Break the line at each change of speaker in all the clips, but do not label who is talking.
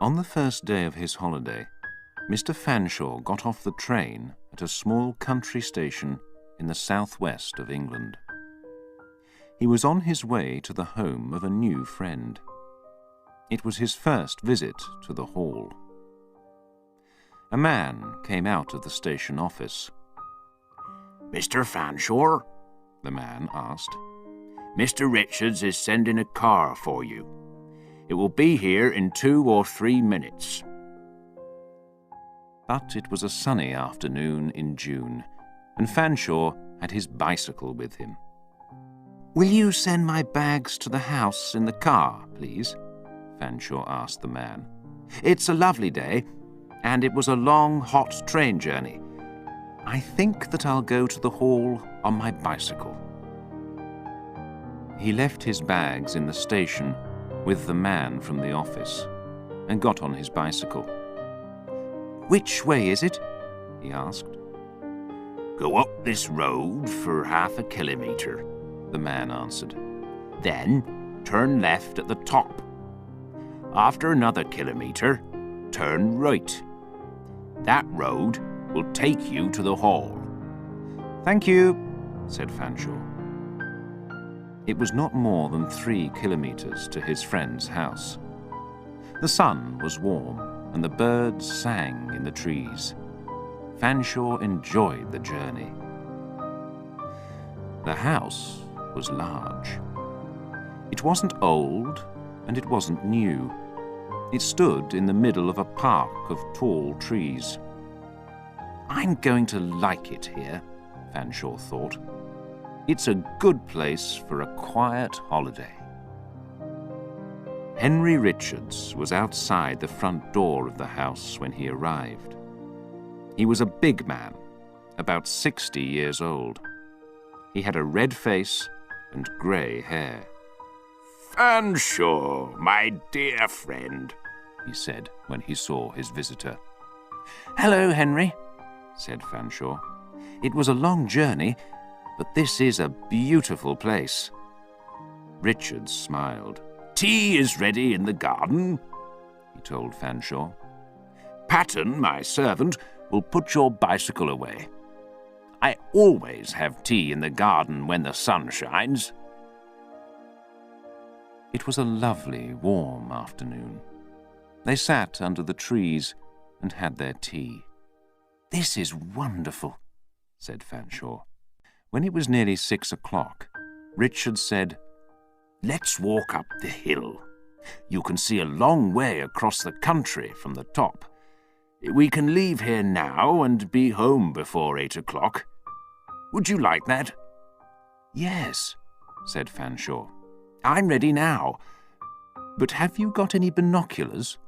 On the first day of his holiday, Mr. Fanshawe got off the train at a small country station in the southwest of England. He was on his way to the home of a new friend. It was his first visit to the hall. A man came out of the station office.
"Mr. Fanshawe?" the man asked. "Mr. Richards is sending a car for you. It will be here in 2 or 3 minutes."
But it was a sunny afternoon in June, and Fanshawe had his bicycle with him. "Will you send my bags to the house in the car, please?" Fanshawe asked the man. "It's a lovely day, and it was a long, hot train journey. I think that I'll go to the hall on my bicycle." He left his bags in the station with the man from the office and got on his bicycle. "Which way is it?" he asked.
"Go up this road for half a kilometre," the man answered. "Then turn left at the top. After another kilometre, turn right. That road will take you to the hall."
"Thank you," said Fanshawe. It was not more than 3 kilometres to his friend's house. The sun was warm and the birds sang in the trees. Fanshawe enjoyed the journey. The house was large. It wasn't old and it wasn't new. It stood in the middle of a park of tall trees. "I'm going to like it here," Fanshawe thought. "It's a good place for a quiet holiday." Henry Richards was outside the front door of the house when he arrived. He was a big man, about 60 years old. He had a red face and grey hair.
"Fanshawe, my dear friend,"
he said when he saw his visitor. "Hello, Henry," said Fanshawe. "It was a long journey, but this is a beautiful place." Richards smiled.
"Tea is ready in the garden,"
he told Fanshawe.
"Patton, my servant, will put your bicycle away. I always have tea in the garden when the sun shines."
It was a lovely, warm afternoon. They sat under the trees and had their tea. "This is wonderful," said Fanshawe. When it was nearly 6 o'clock, Richard said,
"Let's walk up the hill. You can see a long way across the country from the top. We can leave here now and be home before 8 o'clock. Would you like that?"
"Yes," said Fanshawe. "I'm ready now. But have you got any binoculars?"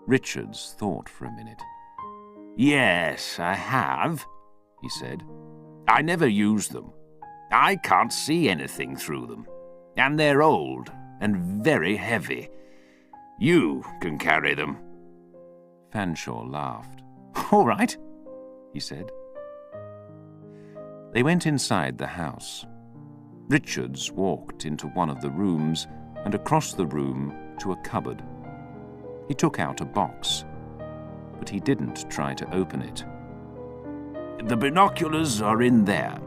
Richards thought for a minute.
"Yes, I have," he said. "I never use them. I can't see anything through them, and they're old and very heavy. You can carry them."
Fanshawe laughed. "All right," he said. They went inside the house. Richards walked into one of the rooms and across the room to a cupboard. He took out a box, but he didn't try to open it.
"The binoculars are in there,"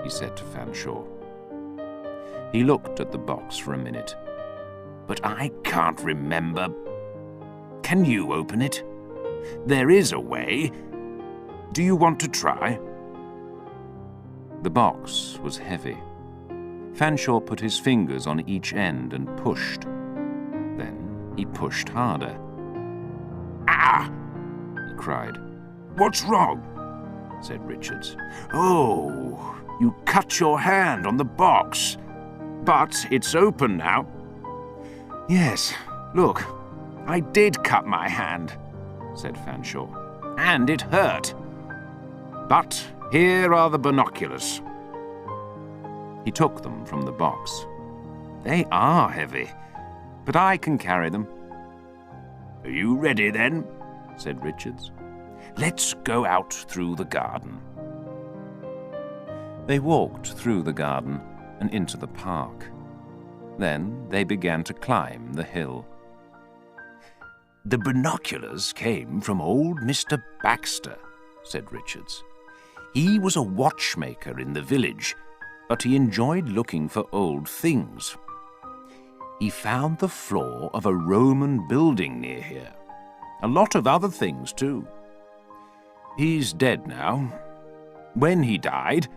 he said to Fanshawe. He looked at the box for a minute.
"But I can't remember. Can you open it? There is a way. Do you want to try?"
The box was heavy. Fanshawe put his fingers on each end and pushed. Then he pushed harder.
"Ah!"
he cried.
"What's wrong?" said Richards. "Oh, you cut your hand on the box. But it's open now."
"Yes, look, I did cut my hand," said Fanshawe. "And it hurt.
But here are the binoculars."
He took them from the box. "They are heavy, but I can carry them."
"Are you ready then?"
said Richards.
"Let's go out through the garden."
They walked through the garden and into the park. Then they began to climb the hill.
"The binoculars came from old Mr. Baxter," said Richards. "He was a watchmaker in the village, but he enjoyed looking for old things. He found the floor of a Roman building near here. A lot of other things, too. He's dead now. When he died,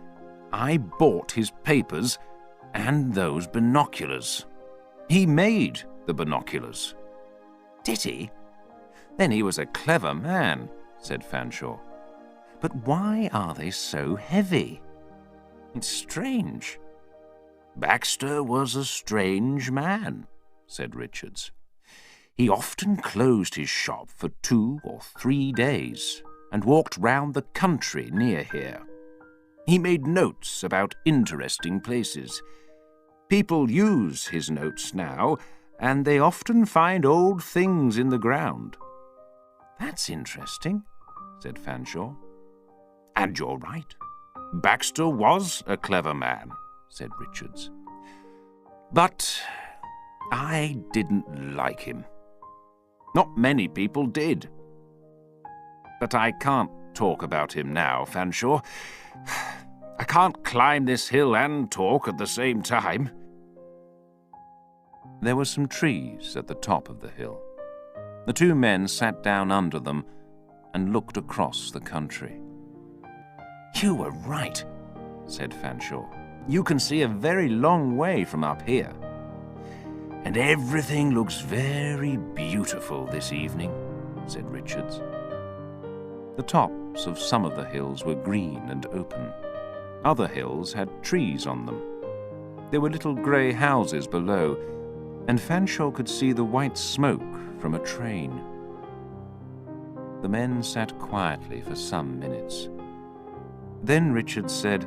I bought his papers and those binoculars. He made the binoculars." "Did he? Then he was a clever man," said Fanshawe. "But why are they so heavy? It's strange." "Baxter was a strange man," said Richards. "He often closed his shop for 2 or 3 days and walked round the country near here. He made notes about interesting places. People use his notes now, and they often find old things in the ground." "That's interesting," said Fanshawe. "And you're right. Baxter was a clever man," said Richards. "But I didn't like him. Not many people did. But I can't talk about him now, Fanshawe. I can't climb this hill and talk at the same time."
There were some trees at the top of the hill. The two men sat down under them and looked across the country.
"You were right," said Fanshawe. "You can see a very long way from up here. And everything looks very beautiful this evening," said Richards.
The tops of some of the hills were green and open. Other hills had trees on them. There were little grey houses below, and Fanshawe could see the white smoke from a train. The men sat quietly for some minutes. Then Richard said,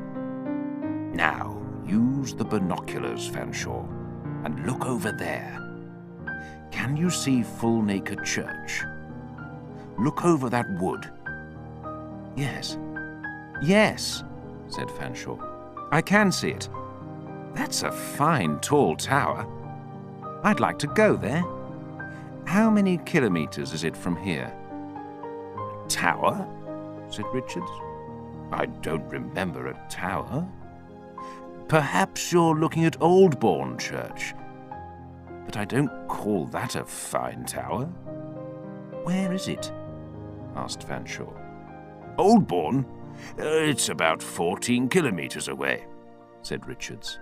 "Now, use the binoculars, Fanshawe, and look over there. Can you see Full-Naked Church? Look over that wood."
"Yes, yes," said Fanshawe. "I can see it. That's a fine, tall tower. I'd like to go there. How many kilometres is it from here?"
"Tower?" said Richards. "I don't remember a tower. Perhaps you're looking at Oldbourne Church, but I don't call that a fine tower."
"Where is it?" asked Fanshawe.
"Oldbourne? It's about 14 kilometres away," said Richards.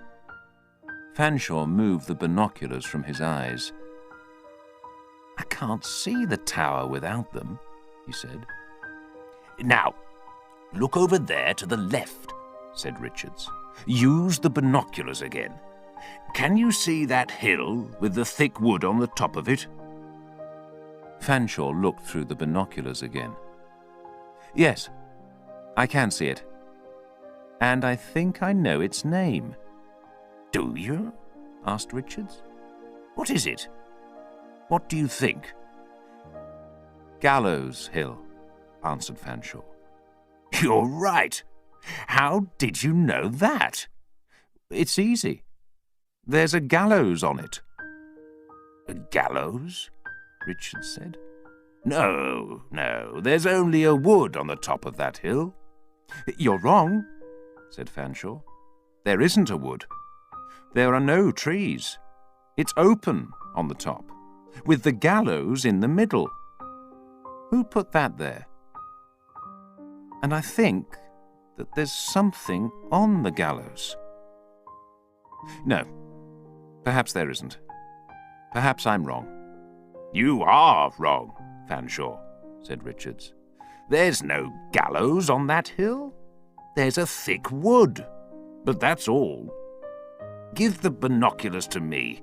Fanshawe moved the binoculars from his eyes.
"I can't see the tower without them," he said. "Now, look over there to the left," said Richards. "Use the binoculars again. Can you see that hill with the thick wood on the top of it?"
Fanshawe looked through the binoculars again. "Yes, I can see it. And I think I know its name."
"Do you?" asked Richards. "What is it? What do you think?"
"Gallows Hill," answered Fanshawe.
"You're right. How did you know that?"
"It's easy. There's a gallows on it."
"A gallows?" Richards said. No, there's only a wood on the top of that hill."
"You're wrong," said Fanshawe. "There isn't a wood. There are no trees. It's open on the top, with the gallows in the middle. Who put that there? And I think that there's something on the gallows. No, perhaps there isn't. Perhaps I'm wrong."
"You are wrong, Fanshawe," said Richards. "There's no gallows on that hill. There's a thick wood, but that's all. Give the binoculars to me.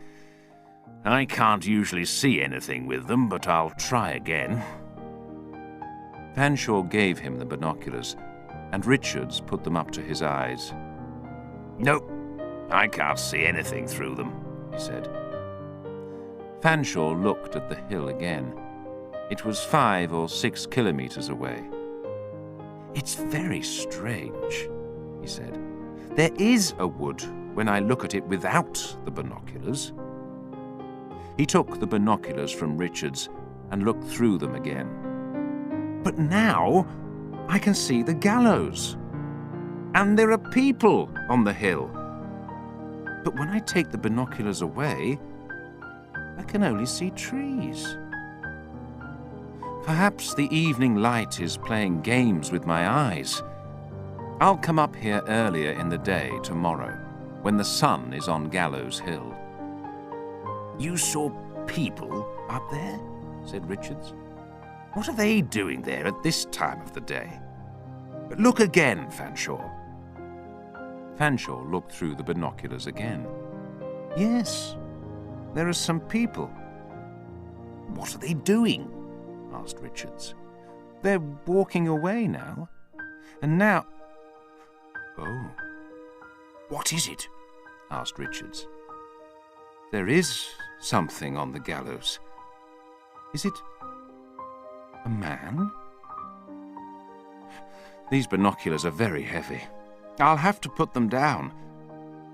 I can't usually see anything with them, but I'll try again."
Fanshawe gave him the binoculars, and Richards put them up to his eyes.
"Nope, I can't see anything through them," he said.
Fanshawe looked at the hill again. It was 5 or 6 kilometres away. "It's very strange," he said. "There is a wood when I look at it without the binoculars." He took the binoculars from Richards and looked through them again. But now I can see the gallows. And there are people on the hill. But when I take the binoculars away, I can only see trees. Perhaps the evening light is playing games with my eyes. I'll come up here earlier in the day tomorrow, when the sun is on Gallows Hill.
You saw people up there?
Said Richards.
What are they doing there at this time of the day?
Look again, Fanshawe. Fanshawe looked through the binoculars again. Yes, there are some people.
What are they doing?
Asked Richards. They're walking away now. And now... Oh.
What is it?
Asked Richards. There is something on the gallows. Is it a man? These binoculars are very heavy. I'll have to put them down.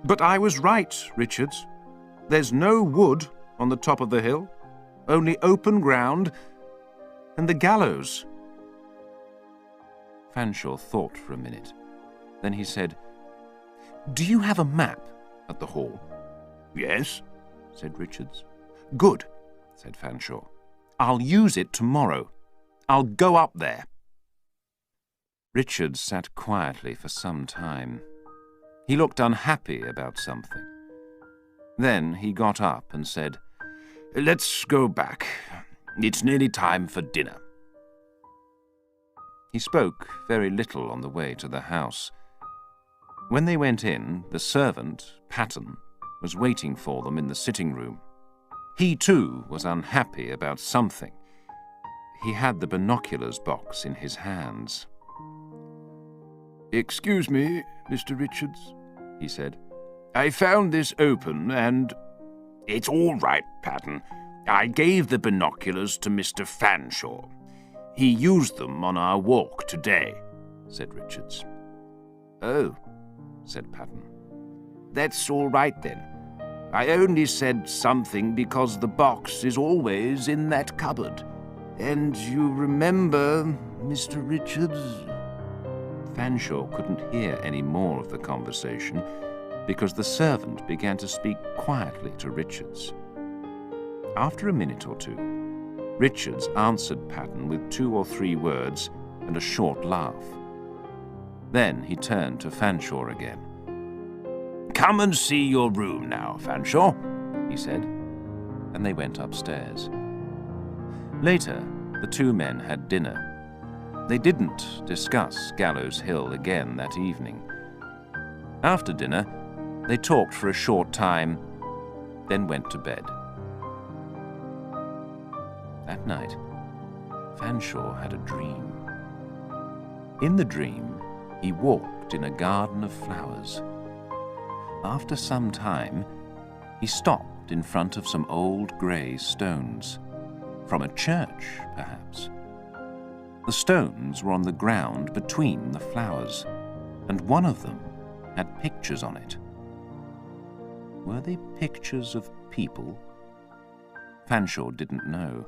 But I was right, Richards. There's no wood on the top of the hill, only open ground and the gallows. Fanshawe thought for a minute. Then he said, Do you have a map at the hall?
Yes,
said Richards. Good, said Fanshawe. I'll use it tomorrow. I'll go up there. Richards sat quietly for some time. He looked unhappy about something. Then he got up and said,
Let's go back. It's nearly time for dinner.
He spoke very little on the way to the house. When they went in, the servant, Patton, was waiting for them in the sitting room. He, too, was unhappy about something. He had the binoculars box in his hands.
Excuse me, Mr. Richards, he said. I found this open and... It's all right, Patton. I gave the binoculars to Mr. Fanshawe. He used them on our walk today, said Richards.
Oh, said Patton.
That's all right then. I only said something because the box is always in that cupboard. And you remember, Mr. Richards...
Fanshawe couldn't hear any more of the conversation because the servant began to speak quietly to Richards. After a minute or two, Richards answered Patton with 2 or 3 words and a short laugh. Then he turned to Fanshawe again.
Come and see your room now, Fanshawe, he said,
and they went upstairs. Later, the 2 men had dinner. They didn't discuss Gallows Hill again that evening. After dinner, they talked for a short time, then went to bed. That night, Fanshawe had a dream. In the dream, he walked in a garden of flowers. After some time, he stopped in front of some old grey stones, from a church, perhaps. The stones were on the ground between the flowers, and one of them had pictures on it. Were they pictures of people? Fanshawe didn't know.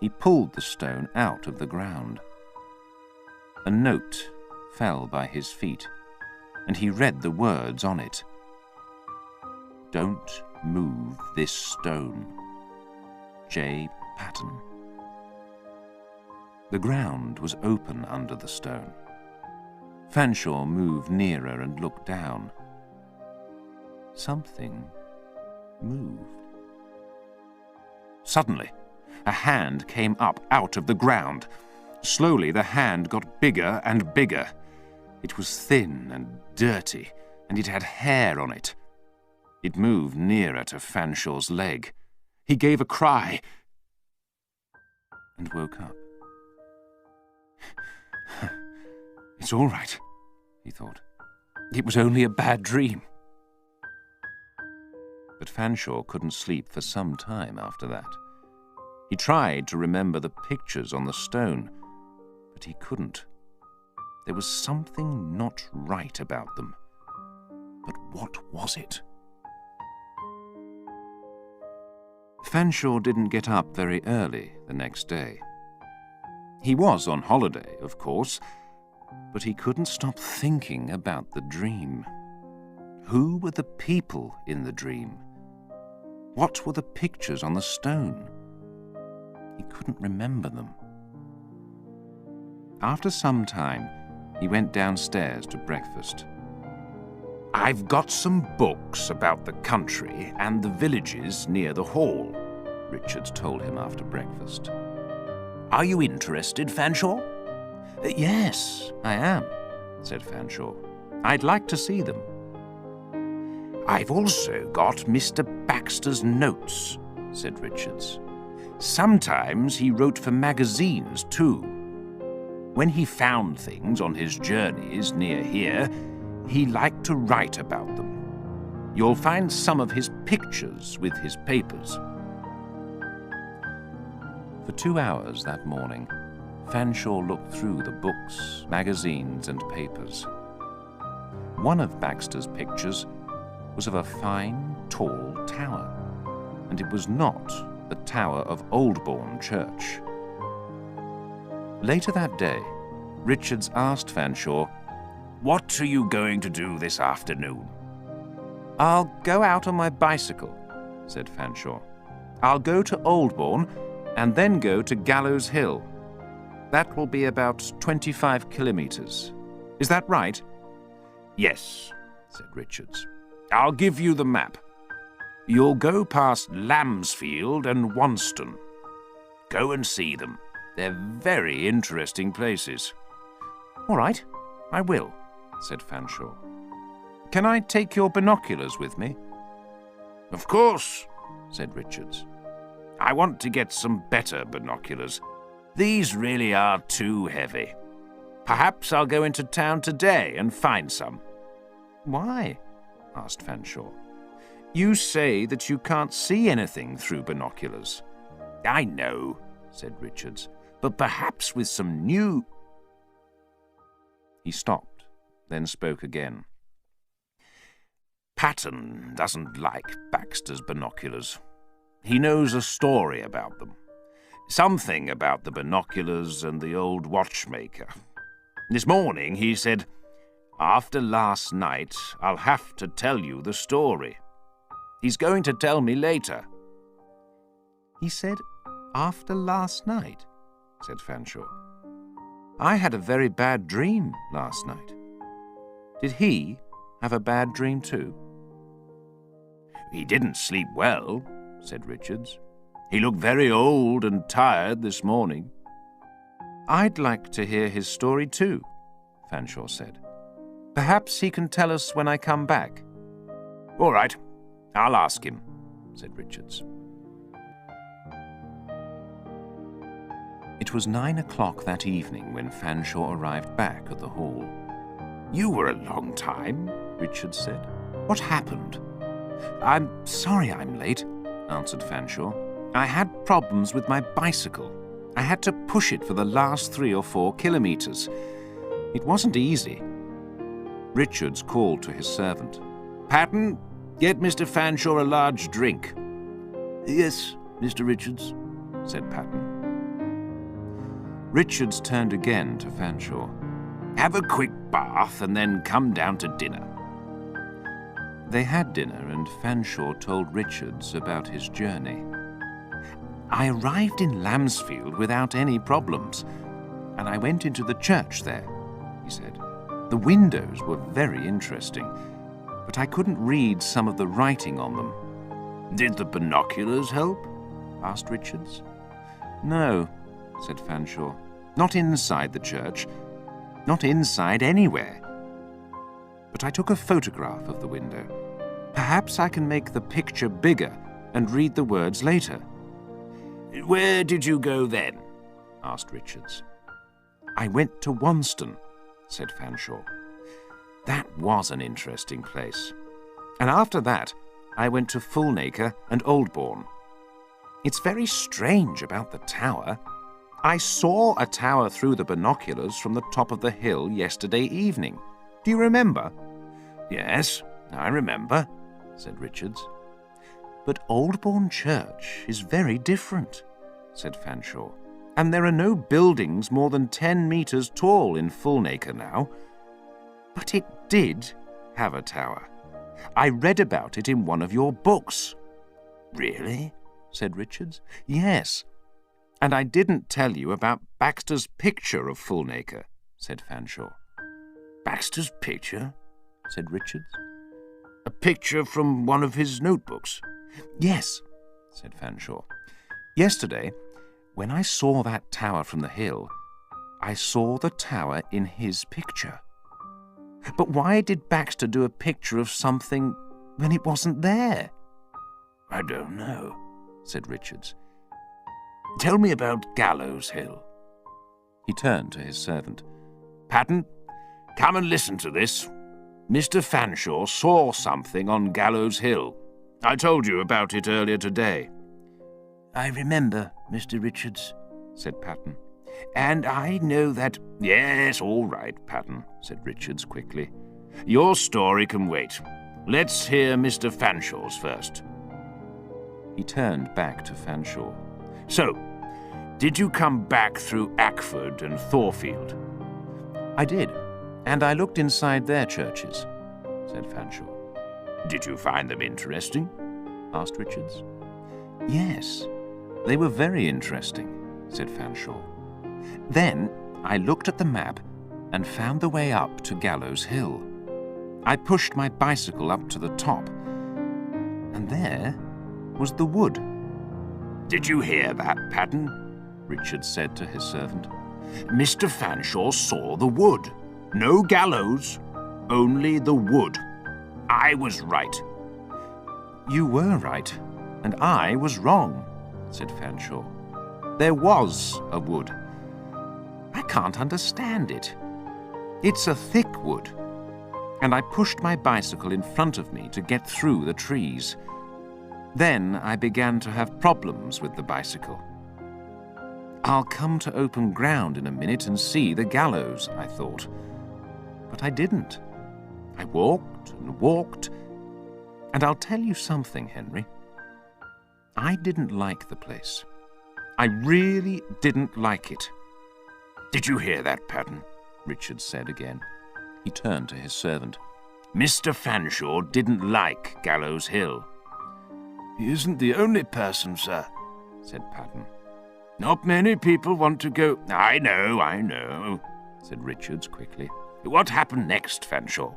He pulled the stone out of the ground. A note fell by his feet, and he read the words on it. Don't move this stone. J. Patton. The ground was open under the stone. Fanshawe moved nearer and looked down. Something moved. Suddenly, a hand came up out of the ground. Slowly, the hand got bigger and bigger. It was thin and dirty, and it had hair on it. It moved nearer to Fanshawe's leg. He gave a cry and woke up. It's all right, he thought. It was only a bad dream. But Fanshawe couldn't sleep for some time after that. He tried to remember the pictures on the stone, but he couldn't. There was something not right about them. But what was it? Fanshawe didn't get up very early the next day. He was on holiday, of course, but he couldn't stop thinking about the dream. Who were the people in the dream? What were the pictures on the stone? He couldn't remember them. After some time, he went downstairs to breakfast.
"I've got some books about the country and the villages near the hall," Richards told him after breakfast. "Are you interested, Fanshawe?"
Yes, I am," said Fanshawe. "I'd like to see them."
"I've also got Mr. Baxter's notes," said Richards. "Sometimes he wrote for magazines, too. When he found things on his journeys near here, he liked to write about them. You'll find some of his pictures with his papers."
For 2 hours that morning, Fanshawe looked through the books, magazines, and papers. One of Baxter's pictures was of a fine, tall tower, and it was not the tower of Oldbourne Church. Later that day, Richards asked Fanshawe,
"What are you going to do this afternoon?"
"I'll go out on my bicycle," said Fanshawe. "I'll go to Oldbourne and then go to Gallows Hill. That will be about 25 kilometres. Is that right?"
"Yes," said Richards. "I'll give you the map. You'll go past Lambsfield and Wonston. Go and see them. They're very interesting places."
"All right, I will," said Fanshawe. "Can I take your binoculars with me?"
"Of course," said Richards. "I want to get some better binoculars. These really are too heavy. Perhaps I'll go into town today and find some."
"Why?" asked Fanshawe. "You say that you can't see anything through binoculars."
"I know," said Richards, "but perhaps with some new—"
He stopped, then spoke again.
"Patton doesn't like Baxter's binoculars. He knows a story about them. Something about the binoculars and the old watchmaker. This morning he said, 'After last night, I'll have to tell you the story.' He's going to tell me later."
"He said, 'after last night'?" said Fanshawe. "I had a very bad dream last night. Did he have a bad dream too?"
"He didn't sleep well," said Richards. "He looked very old and tired this morning."
"I'd like to hear his story too," Fanshawe said. "Perhaps he can tell us when I come back."
"All right, I'll ask him," said Richards.
It was 9 o'clock that evening when Fanshawe arrived back at the hall.
"You were a long time," Richards said. "What happened?"
"I'm sorry I'm late," answered Fanshawe. "I had problems with my bicycle. I had to push it for the last 3 or 4 kilometres. It wasn't easy." Richards called to his servant.
"Patton, get Mr. Fanshawe a large drink."
"Yes, Mr. Richards,"
said Patton. Richards turned again to Fanshawe.
"Have a quick bath and then come down to dinner."
They had dinner, and Fanshawe told Richards about his journey. "I arrived in Lambsfield without any problems, and I went into the church there," he said. "The windows were very interesting, but I couldn't read some of the writing on them."
"Did the binoculars help?"
asked Richards. "No," said Fanshawe. "Not inside the church. Not inside anywhere. But I took a photograph of the window. Perhaps I can make the picture bigger and read the words later."
"Where did you go then?" asked Richards.
"I went to Wonston," said Fanshawe. "That was an interesting place. And after that, I went to Fulnaker and Oldbourne. It's very strange about the tower. I saw a tower through the binoculars from the top of the hill yesterday evening. Do you remember?"
"Yes, I remember," said Richards.
"But Oldbourne Church is very different. said Fanshawe. "And there are no buildings more than 10 metres tall in Fulnaker now. But it did have a tower. I read about it in one of your books."
Really?
said Richards. "Yes. And I didn't tell you about Baxter's picture of Fulnaker," said Fanshawe.
Baxter's picture?
said Richards.
A picture from one of his notebooks?
"Yes," said Fanshawe. "Yesterday, when I saw that tower from the hill, I saw the tower in his picture. But why did Baxter do a picture of something when it wasn't there?"
I don't know,
said Richards.
"Tell me about Gallows Hill."
He turned to his servant.
"Patton, come and listen to this. Mr. Fanshawe saw something on Gallows Hill. I told you about it earlier today."
I remember, Mr. Richards,
said Patton.
"And I know that—" "Yes, all right, Patton," said Richards quickly. "Your story can wait. Let's hear Mr. Fanshawe's first."
He turned back to Fanshawe.
"So, did you come back through Ackford and Thorfield?"
"I did, and I looked inside their churches," said Fanshawe.
"Did you find them interesting?"
asked Richards. "Yes, they were very interesting," said Fanshawe. "Then I looked at the map and found the way up to Gallows Hill. I pushed my bicycle up to the top, and there was the wood."
"Did you hear that, Patton?"
Richard said to his servant.
"Mr. Fanshawe saw the wood. No gallows, only the wood. I was right."
"You were right, and I was wrong," said Fanshawe. "There was a wood. I can't understand it. It's a thick wood, and I pushed my bicycle in front of me to get through the trees. Then I began to have problems with the bicycle. I'll come to open ground in a minute and see the gallows, I thought. But I didn't. I walked and walked, and I'll tell you something, Henry. I didn't like the place. I really didn't like it."
"Did you hear that, Patton?"
Richard said again. He turned to his servant.
"Mr. Fanshawe didn't like Gallows Hill."
He isn't the only person, sir,
said Patton.
"Not many people want to go—" I know,
said Richards quickly.
"What happened next, Fanshawe?"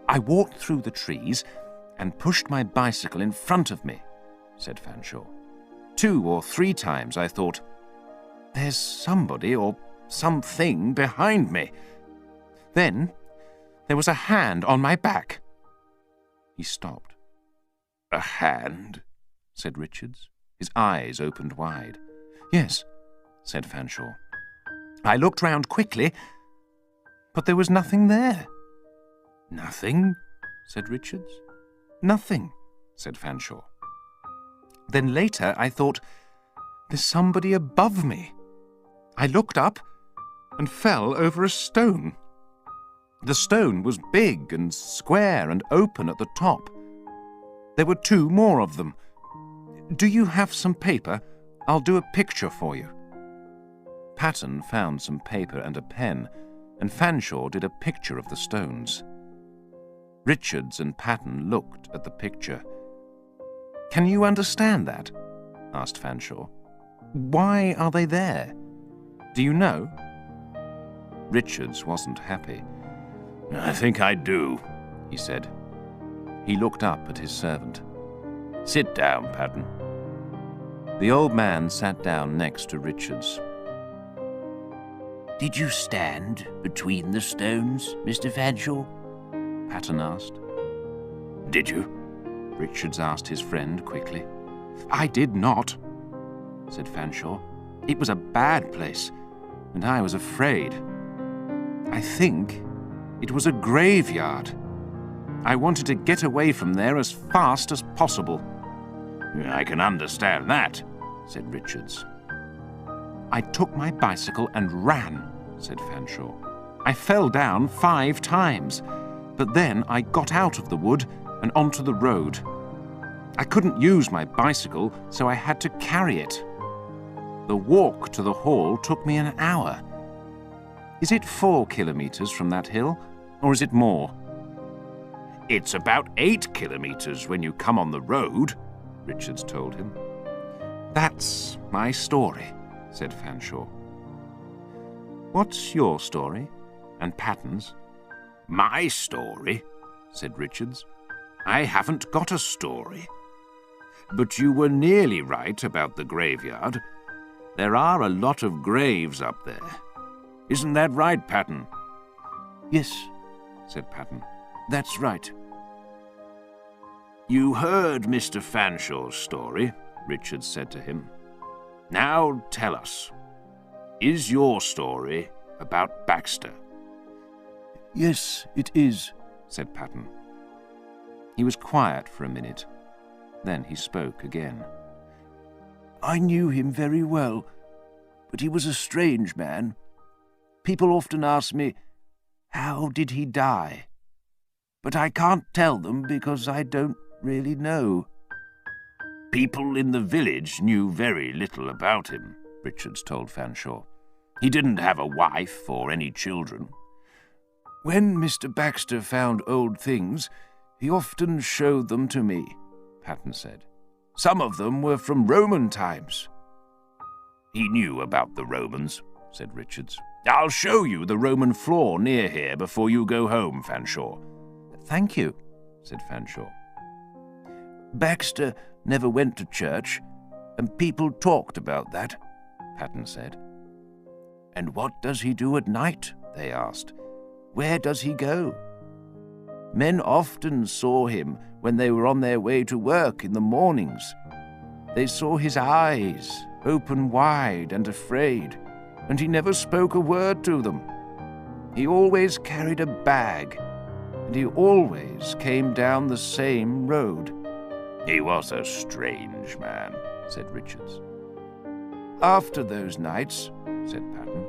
"I walked through the trees and pushed my bicycle in front of me," said Fanshawe. 2 or 3 times I thought, there's somebody or something behind me. Then there was a hand on my back. He stopped.
"A hand?"
said Richards. His eyes opened wide. "Yes," said Fanshawe. "I looked round quickly, but there was nothing there."
"Nothing?"
said Richards. "Nothing," said Fanshawe. "Then later I thought, there's somebody above me. I looked up and fell over a stone. The stone was big and square and open at the top. There were 2 more of them. Do you have some paper? I'll do a picture for you." Patton found some paper and a pen, and Fanshawe did a picture of the stones. Richards and Patton looked at the picture. "Can you understand that?" asked Fanshawe. "Why are they there? Do you know?" Richards wasn't happy.
"I think I do,"
he said. He looked up at his servant.
"Sit down, Patton."
The old man sat down next to Richards.
Did you stand between the stones, Mr. Fanshawe?
Patton asked.
"Did you?"
Richards asked his friend quickly. "I did not," said Fanshawe. "It was a bad place, and I was afraid. I think it was a graveyard. I wanted to get away from there as fast as possible."
"I can understand that,"
said Richards. "I took my bicycle and ran," said Fanshawe. "I fell down 5 times, but then I got out of the wood and onto the road. I couldn't use my bicycle, so I had to carry it. The walk to the hall took me an hour. Is it 4 kilometres from that hill, or is it more?
It's about 8 kilometres when you come on the road, Richards told him.
That's my story, said Fanshawe. What's your story? And Patton's?
My story, said Richards. I haven't got a story. But you were nearly right about the graveyard. There are a lot of graves up there. Isn't that right, Patton?
Yes, said Patton. That's right.
You heard Mr. Fanshawe's story, Richards said to him. Now tell us, is your story about Baxter?
Yes, it is, said Patton. He was quiet for a minute. Then he spoke again. I knew him very well, but he was a strange man. People often ask me, how did he die? But I can't tell them because I don't really know.
People in the village knew very little about him, Richards told Fanshawe. He didn't have a wife or any children.
When Mr. Baxter found old things, he often showed them to me, Patton said. Some of them were from Roman times.
He knew about the Romans, said Richards. I'll show you the Roman floor near here before you go home, Fanshawe.
Thank you, said Fanshawe. Baxter never went to church, and people talked about that, Patton said. And what does he do at night? They asked. Where does he go? Men often saw him when they were on their way to work in the mornings. They saw his eyes open wide and afraid, and he never spoke a word to them. He always carried a bag, and he always came down the same road.
He was a strange man, said Richards.
After those nights, said Patton,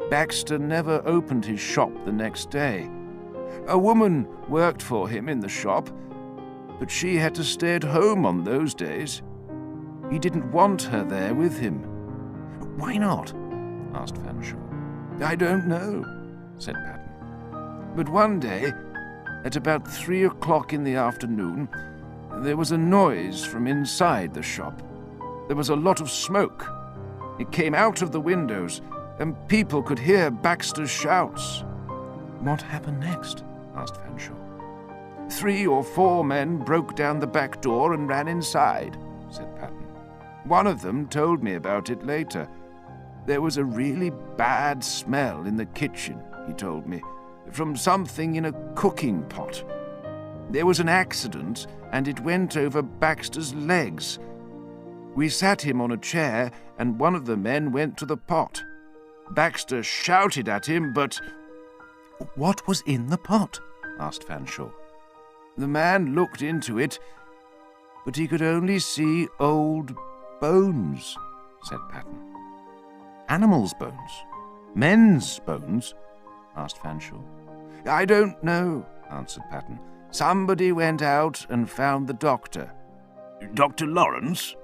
Baxter never opened his shop the next day. A woman worked for him in the shop, but she had to stay at home on those days. He didn't want her there with him. Why not? Asked Fanshawe. I don't know, said Patton. But one day, at about 3 o'clock in the afternoon, there was a noise from inside the shop. There was a lot of smoke. It came out of the windows, and people could hear Baxter's shouts. What happened next? Asked Fanshawe. 3 or 4 men broke down the back door and ran inside, said Patton. One of them told me about it later. There was a really bad smell in the kitchen, he told me, from something in a cooking pot. There was an accident, and it went over Baxter's legs. We sat him on a chair, and one of the men went to the pot. Baxter shouted at him, but... What was in the pot? Asked Fanshawe. The man looked into it, but he could only see old bones, said Patton. Animals' bones? Men's bones? Asked Fanshawe. I don't know, answered Patton. Somebody went out and found the doctor.
Dr. Lawrence?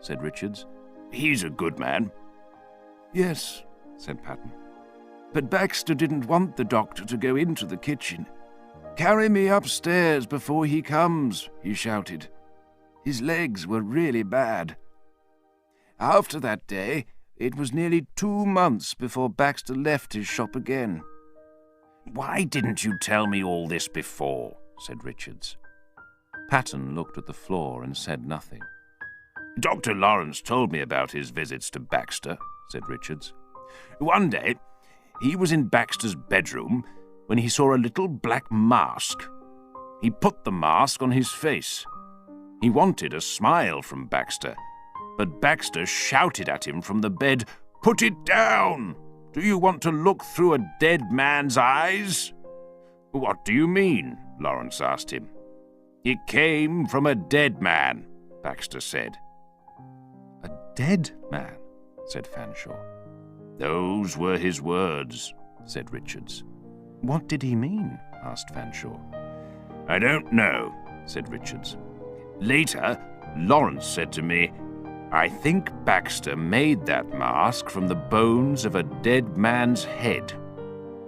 Said Richards.
He's a good man.
Yes, said Patton. But Baxter didn't want the doctor to go into the kitchen. Carry me upstairs before he comes, he shouted. His legs were really bad. After that day, it was nearly 2 months before Baxter left his shop again.
Why didn't you tell me all this before? Said Richards.
Patton looked at the floor and said nothing.
Dr. Lawrence told me about his visits to Baxter, said Richards. One day, he was in Baxter's bedroom when he saw a little black mask. He put the mask on his face. He wanted a smile from Baxter, but Baxter shouted at him from the bed, "Put it down! Do you want to look through a dead man's eyes?" What do you mean? Lawrence asked him. It came from a dead man, Baxter said.
A dead man, said Fanshawe.
Those were his words, said Richards.
What did he mean? Asked Fanshawe.
I don't know, said Richards. Later, Lawrence said to me, I think Baxter made that mask from the bones of a dead man's head.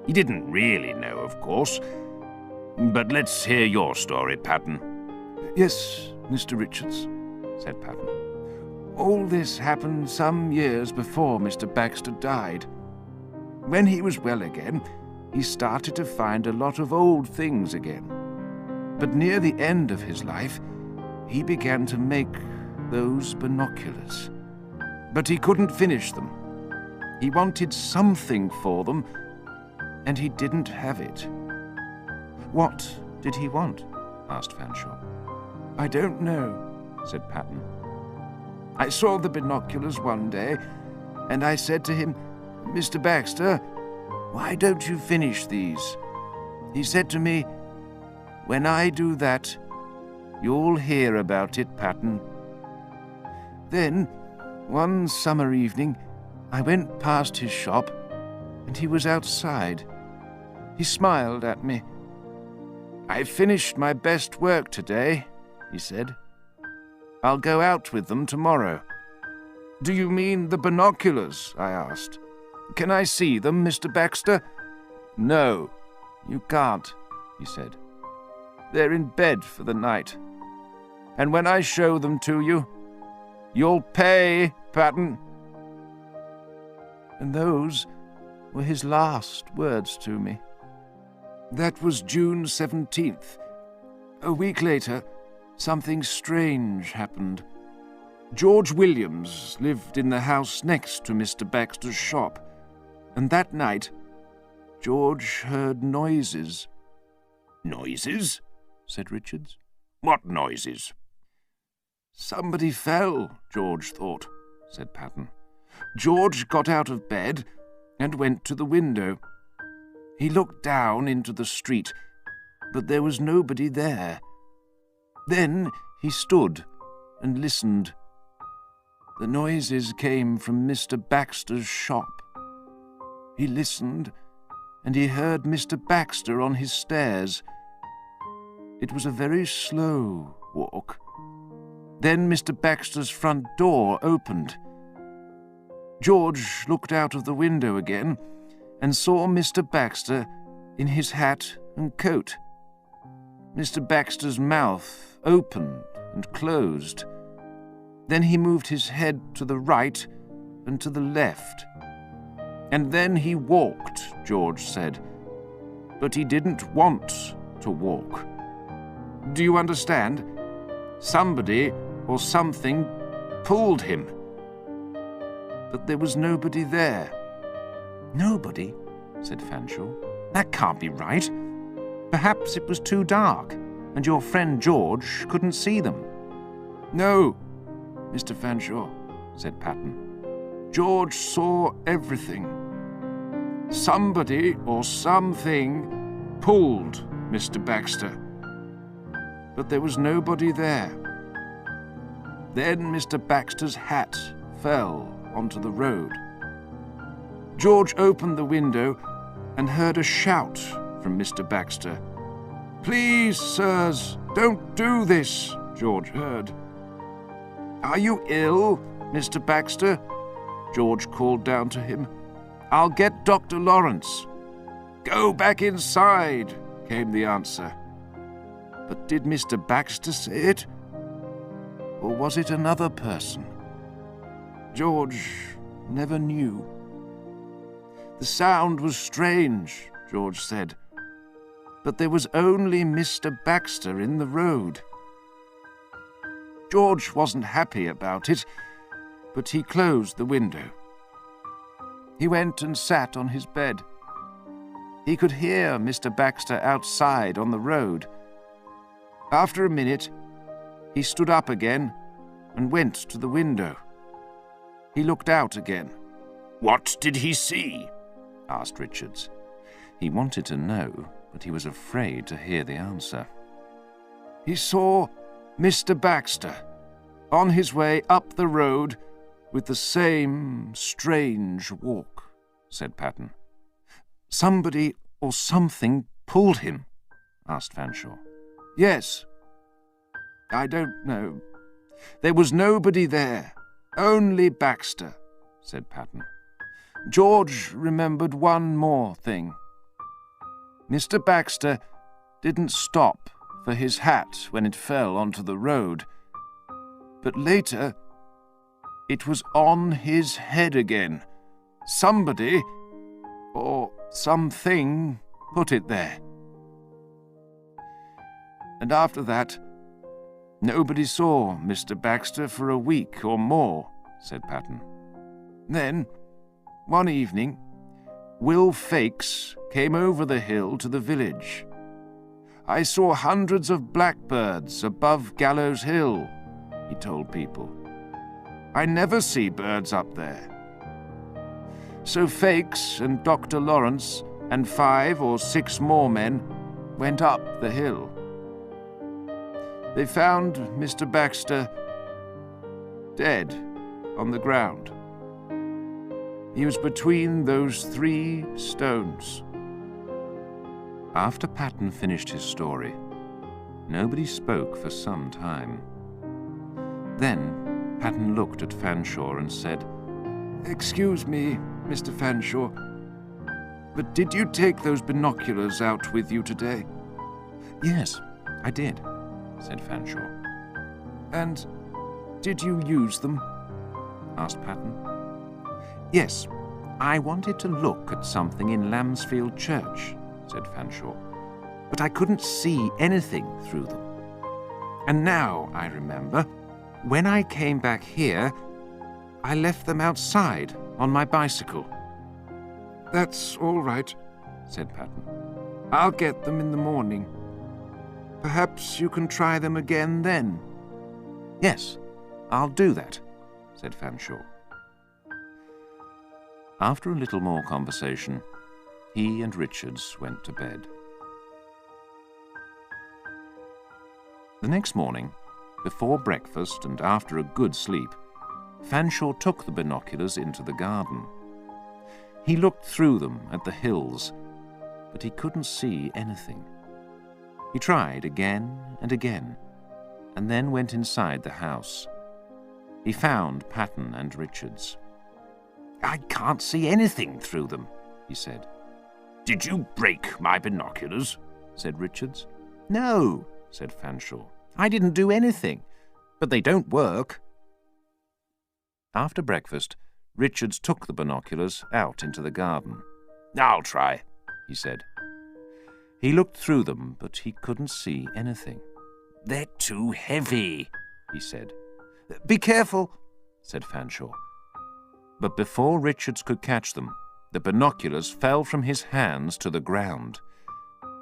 He didn't really know, of course. But let's hear your story, Patton."
"Yes, Mr. Richards," said Patton. "All this happened some years before Mr. Baxter died. When he was well again, he started to find a lot of old things again. But near the end of his life, he began to make those binoculars. But he couldn't finish them. He wanted something for them, and he didn't have it."
"What did he want?" asked Fanshawe.
"I don't know," said Patton. "I saw the binoculars one day, and I said to him, 'Mr. Baxter, why don't you finish these?' He said to me, 'When I do that, you'll hear about it, Patton.' Then, one summer evening, I went past his shop, and he was outside. He smiled at me. 'I've finished my best work today,' he said. 'I'll go out with them tomorrow.' 'Do you mean the binoculars?' I asked. 'Can I see them, Mr. Baxter?' 'No, you can't,' he said. 'They're in bed for the night. And when I show them to you, you'll pay, Patton.' And those were his last words to me. That was June 17th. A week later, something strange happened. George Williams lived in the house next to Mr. Baxter's shop, and that night, George heard noises."
"Noises?"
said Richards.
"What noises?"
"Somebody fell," George thought, said Patton. George got out of bed and went to the window. He looked down into the street, but there was nobody there. Then he stood and listened. The noises came from Mr. Baxter's shop. He listened, and he heard Mr. Baxter on his stairs. It was a very slow walk. Then Mr. Baxter's front door opened. George looked out of the window again and saw Mr. Baxter in his hat and coat. Mr. Baxter's mouth opened and closed. Then he moved his head to the right and to the left. And then he walked, George said. But he didn't want to walk. Do you understand? Somebody or something pulled him. But there was nobody there.
"Nobody?" said Fanshawe. "That can't be right. Perhaps it was too dark, and your friend George couldn't see them."
"No, Mr. Fanshawe," said Patton. "George saw everything. Somebody or something pulled Mr. Baxter. But there was nobody there. Then Mr. Baxter's hat fell onto the road. George opened the window and heard a shout from Mr. Baxter. 'Please, sirs, don't do this,' George heard. 'Are you ill, Mr. Baxter?' George called down to him. 'I'll get Dr. Lawrence.' 'Go back inside,' came the answer. But did Mr. Baxter say it? Or was it another person? George never knew. The sound was strange, George said, but there was only Mr. Baxter in the road. George wasn't happy about it, but he closed the window. He went and sat on his bed. He could hear Mr. Baxter outside on the road. After a minute, he stood up again and went to the window. He looked out again.
"What did he see?"
asked Richards. He wanted to know, but he was afraid to hear the answer.
"He saw Mr. Baxter on his way up the road with the same strange walk," said Patton.
"Somebody or something pulled him?" asked Fanshawe.
"Yes. I don't know. There was nobody there. Only Baxter, said Patten. George remembered one more thing. Mr. Baxter didn't stop for his hat when it fell onto the road, but later it was on his head again. Somebody, or something, put it there. And after that, nobody saw Mr. Baxter for a week or more, said Patten. Then, one evening, Will Fakes came over the hill to the village. I saw hundreds of blackbirds above Gallows Hill, he told people. I never see birds up there. So Fakes and Dr. Lawrence and 5 or 6 more men went up the hill. They found Mr. Baxter dead on the ground. He was between those 3 stones.
After Patten finished his story, nobody spoke for some time. Then Patten looked at Fanshawe and said,
Excuse me, Mr. Fanshawe, but did you take those binoculars out with you today?
Yes, I did, said Fanshawe.
And did you use them?
Asked Patten. Yes, I wanted to look at something in Lambsfield Church, said Fanshawe, but I couldn't see anything through them. And now I remember, when I came back here, I left them outside on my bicycle.
That's all right,
said Patten.
I'll get them in the morning. Perhaps you can try them again then.
Yes, I'll do that, said Fanshawe. After a little more conversation, he and Richards went to bed. The next morning, before breakfast and after a good sleep, Fanshawe took the binoculars into the garden. He looked through them at the hills, but he couldn't see anything. He tried again and again, and then went inside the house. He found Patten and Richards. I can't see anything through them, he said.
Did you break my binoculars?
Said Richards. No, said Fanshawe. I didn't do anything, but they don't work. After breakfast, Richards took the binoculars out into the garden.
I'll try,
he said. He looked through them, but he couldn't see anything.
They're too heavy,
he said. Be careful, said Fanshawe. But before Richards could catch them, the binoculars fell from his hands to the ground.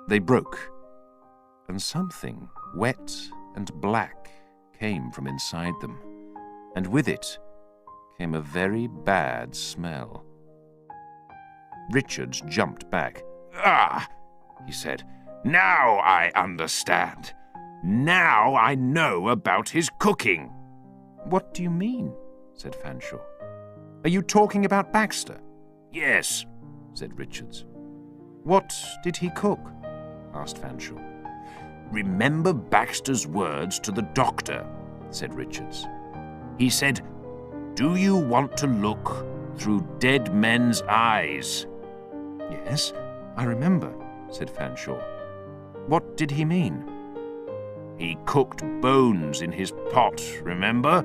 They broke, and something wet and black came from inside them, and with it came a very bad smell. Richards jumped back.
Ah, he said. Now I understand. Now I know about his cooking.
What do you mean? Said Fanshawe. Are you talking about Baxter?
Yes,
said Richards. What did he cook? Asked Fanshawe.
Remember Baxter's words to the doctor, said Richards. He said, Do you want to look through dead men's eyes?
Yes, I remember, said Fanshawe. What did he mean?
He cooked bones in his pot, remember?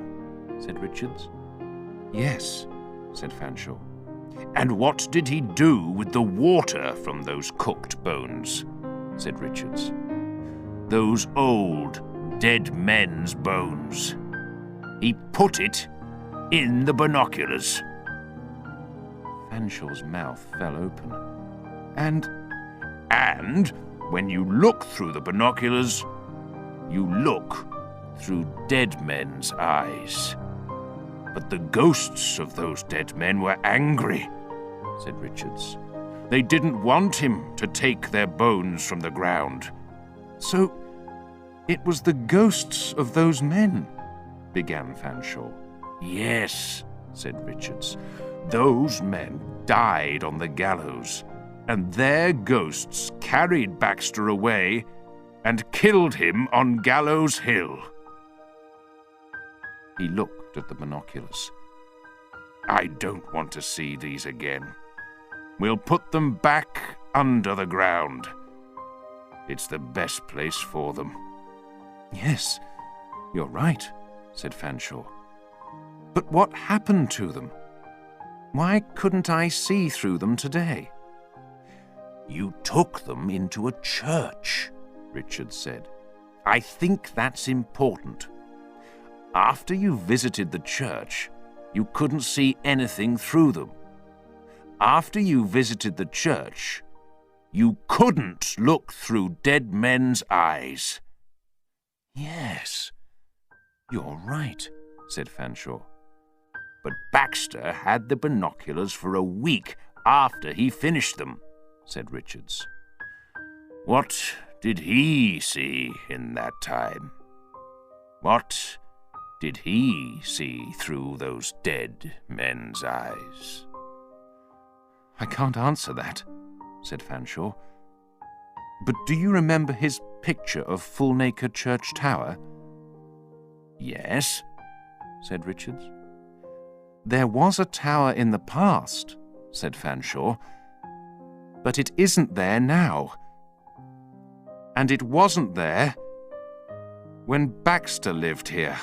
Said Richards. Yes, said Fanshawe.
And what did he do with the water from those cooked bones? Said Richards. Those old, dead men's bones. He put it in the binoculars.
Fanshawe's mouth fell open.
And when you look through the binoculars, you look through dead men's eyes. But the ghosts of those dead men were angry, said Richards. They didn't want him to take their bones from the ground.
So it was the ghosts of those men, began Fanshawe.
Yes, said Richards. Those men died on the gallows, and their ghosts carried Baxter away and killed him on Gallows Hill.
He looked
looked at the binoculars. "I don't want to see these again. We'll put them back under the ground. It's the best place for them."
Yes, you're right, said Fanshawe. But what happened to them? Why couldn't I see through them today?
"You took them into a church," Richard said. "I think that's important. After you visited the church, you couldn't see anything through them. After you visited the church, you couldn't look through dead men's eyes."
Yes, you're right, said Fanshawe.
"But Baxter had the binoculars for a week after he finished them," said Richards. "What did he see in that time? What did he see through those dead men's eyes?"
I can't answer that, said Fanshawe. But do you remember his picture of full-naked church tower?
"Yes," said Richards.
There was a tower in the past, said Fanshawe, but it isn't there now. And it wasn't there when Baxter lived here.